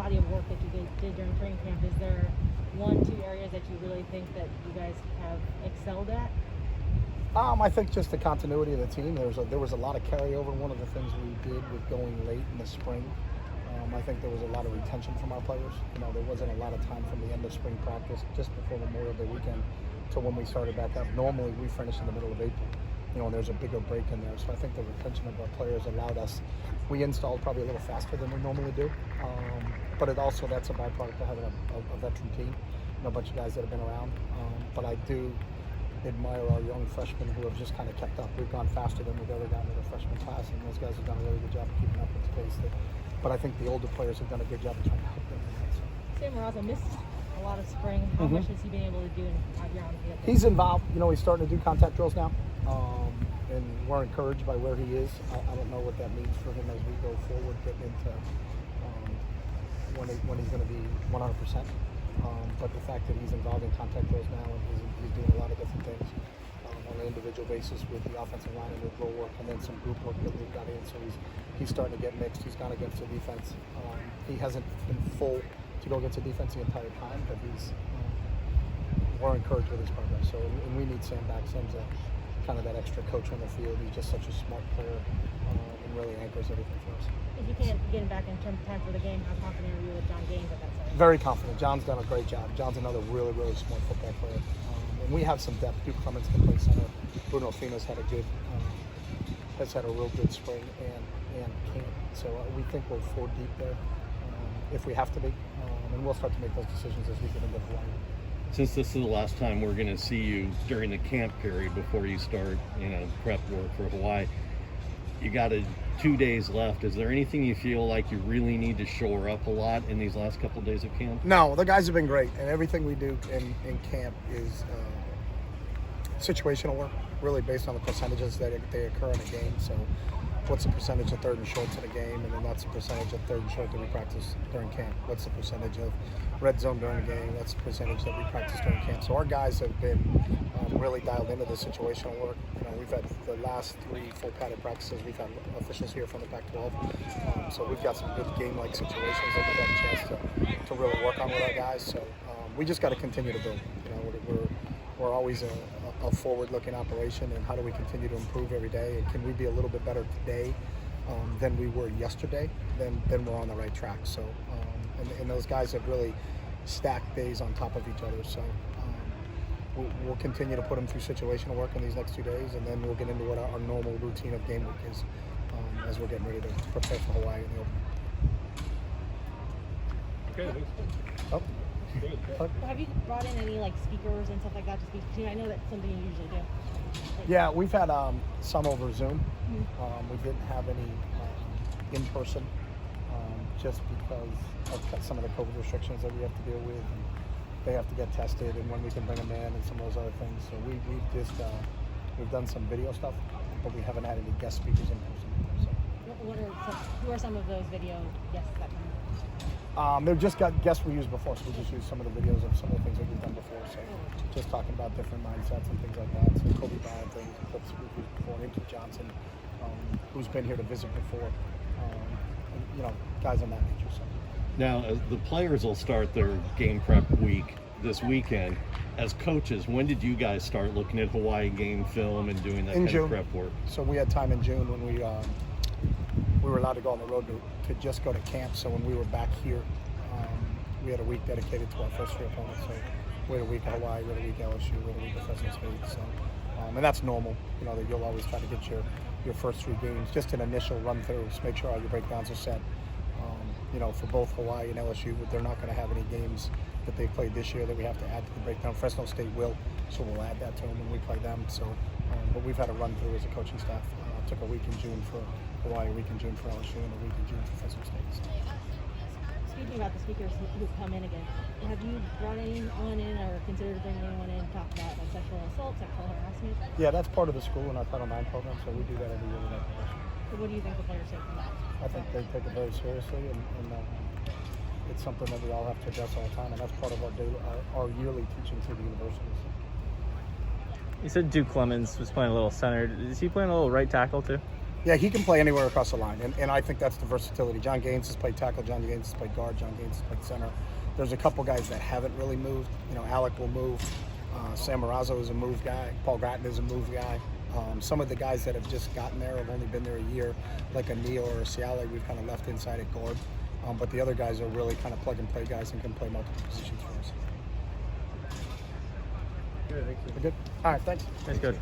body of work that you guys did during training camp, is there 1-2 areas that you really think that you guys have excelled at? I think just the continuity of the team. There was a lot of carryover. One of the things we did with going late in the spring, I think there was a lot of retention from our players. There wasn't a lot of time from the end of spring practice, just before Memorial Day weekend, to when we started back up. Normally we finish in the middle of April, and there's a bigger break in there. So I think the retention of our players allowed us. We installed probably a little faster than we normally do, but that's a byproduct of having a veteran team, a bunch of guys that have been around. But I do admire our young freshmen who have just kind of kept up. We've gone faster than we've ever gotten in the freshman class, and those guys have done a really good job of keeping up with the pace. But I think the older players have done a good job of trying to help them. Sam Marazzo missed a lot of spring. How much has he been able to do in 5 years on the field? He's involved. He's starting to do contact drills now, and we're encouraged by where he is. I don't know what that means for him as we go forward, getting into when he's going to be 100%. But the fact that he's involved in contact drills now, and he's doing a lot of different things on an individual basis with the offensive line and with roll work, and then some group work that we've got in. So he's starting to get mixed. He's gone against the defense. He hasn't been full to go against the defense the entire time, but we're encouraged with his progress. So and we need Sam back. Sam's kind of that extra coach on the field. He's just such a smart player and really anchors everything for us. If you can't get him back in terms of time for the game, how confident are you with John Gaines at that side? Very confident. John's done a great job. John's another really, really smart football player. And we have some depth. Duke Clemens can play center. Bruno Fina's had a real good spring and camp. So we think we're 4 deep there if we have to be. And we'll start to make those decisions as we get into Hawaii. Since this is the last time we're going to see you during the camp period before you start, prep work for Hawaii, you got 2 days left. Is there anything you feel like you really need to shore up a lot in these last couple of days of camp? No, the guys have been great, and everything we do in camp is situational work, really based on the percentages that they occur in a game. So what's the percentage of third and shorts in a game, and then that's the percentage of third and short that we practice during camp. What's the percentage of red zone during a game? That's the percentage that we practice during camp. So our guys have been really dialed into the situational work. We've had the last 3 full padded practices. We've had officials here from the Pac-12, so we've got some good game-like situations that we've had a chance to really work on with our guys. So we just got to continue to build. We're always a forward-looking operation, and how do we continue to improve every day? And can we be a little bit better today than we were yesterday? Then we're on the right track. So and those guys have really stacked days on top of each other. So we'll continue to put them through situational work in these next 2 days, and then we'll get into what our normal routine of game week is as we're getting ready to prepare for Hawaii in the open. Okay, thanks. Oh. Have you brought in any speakers and stuff like that to speak to? I know that's something you usually do. Yeah, we've had some over Zoom. We didn't have any in person just because of some of the COVID restrictions that we have to deal with. And they have to get tested, and when we can bring them in, and some of those other things. So we've done some video stuff, but we haven't had any guest speakers in person. So. Who are some of those video guests that come? They've just got guests we used before, so we just used some of the videos of some of the things that we've done before. So just talking about different mindsets and things like that. So Kobe Bryant things, clips we've used before, Andrew Johnson, who's been here to visit before, guys on that nature. So. Now, the players will start their game prep week this weekend. As coaches, when did you guys start looking at Hawaii game film and doing that kind of prep work? So we had time in June when we were allowed to go on the road to just go to camp. So when we were back here, we had a week dedicated to our first 3 opponents. So we had a week at Hawaii, we had a week at LSU, we had a week at Fresno State. So, and that's normal, that you'll always try to get your first 3 games, just an initial run-throughs, make sure all your breakdowns are set. For both Hawaii and LSU, they're not going to have any games that they played this year that we have to add to the breakdown. Fresno State will, so we'll add that to them when we play them. So, but we've had a run-through as a coaching staff. Took a week in June for Hawaii, a week in June for LSU, and a week in June for Fresno State. So. Speaking about the speakers who've come in again, have you brought anyone in or considered bringing anyone in to talk about sexual assault, sexual harassment? Yeah, that's part of the school in our Title IX program, so we do that every year with our profession. So what do you think the players take from that? I think they take it very seriously, and it's something that we all have to address all the time, and that's part of our yearly teaching through the universities. You said Duke Clemens was playing a little center. Is he playing a little right tackle too? Yeah, he can play anywhere across the line, and I think that's the versatility. John Gaines has played tackle, John Gaines has played guard, John Gaines has played center. There's a couple guys that haven't really moved. You know, Alec will move. Sam Marazzo is a move guy. Paul Gratton is a move guy. Some of the guys that have just gotten there have only been there a year, like a Neal or a Ciale, we've kind of left inside at guard. But the other guys are really kind of plug-and-play guys and can play multiple positions for us. Good, thanks. We're good? All right, thanks. That's good.